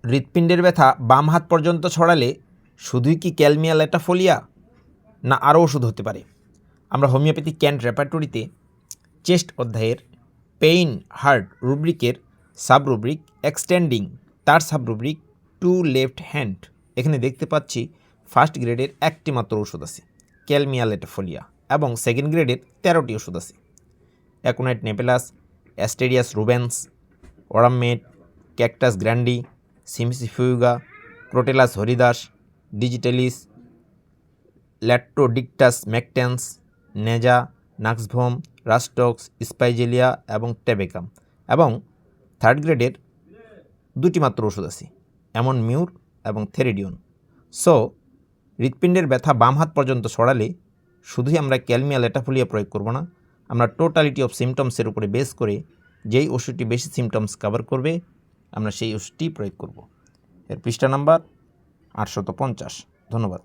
হৃৎপিণ্ডের ব্যথা বাম হাত পর্যন্ত ছড়ালে শুধুই কি ক্যালমিয়া ল্যাটাফোলিয়া না আরও ওষুধ হতে পারে? আমরা হোমিওপ্যাথি ক্যান্ট রেপার্টরিতে চেস্ট অধ্যায়ের পেইন হার্ট রুব্রিকের সাব রুব্রিক এক্সটেন্ডিং তার sub rubric to left hand এখানে দেখতে পাচ্ছি ফার্স্ট গ্রেডের একটি মাত্র ওষুধ আছে ক্যালমিয়া ল্যাটাফোলিয়া এবং সেকেন্ড গ্রেডের 13টি ওষুধ আছে aconite napellus, asterias rubens, aurum met, cactus grandi, cimicifuga, crotalus horridus, digitalis, latrodectus mactans, naja, nux vom, rhus tox, spigelia এবং টেবেকাম এবং থার্ড গ্রেডের 2টি মাত্র ওষুধ আছে এমন মিউর এবং থেরিডিয়ন। সো হৃৎপিণ্ডের ব্যথা বাম হাত পর্যন্ত ছড়ালে শুধুই আমরা ক্যালমিয়া ল্যাটাফোলিয়া প্রয়োগ করব না, আমরা টোটালিটি অফ সিমটমসের উপরে বেস করে যেই ওষুধটি বেশি সিমটমস কভার করবে আমরা সেই ওষুধটি প্রয়োগ করব। এর পৃষ্ঠা নাম্বার 850। ধন্যবাদ।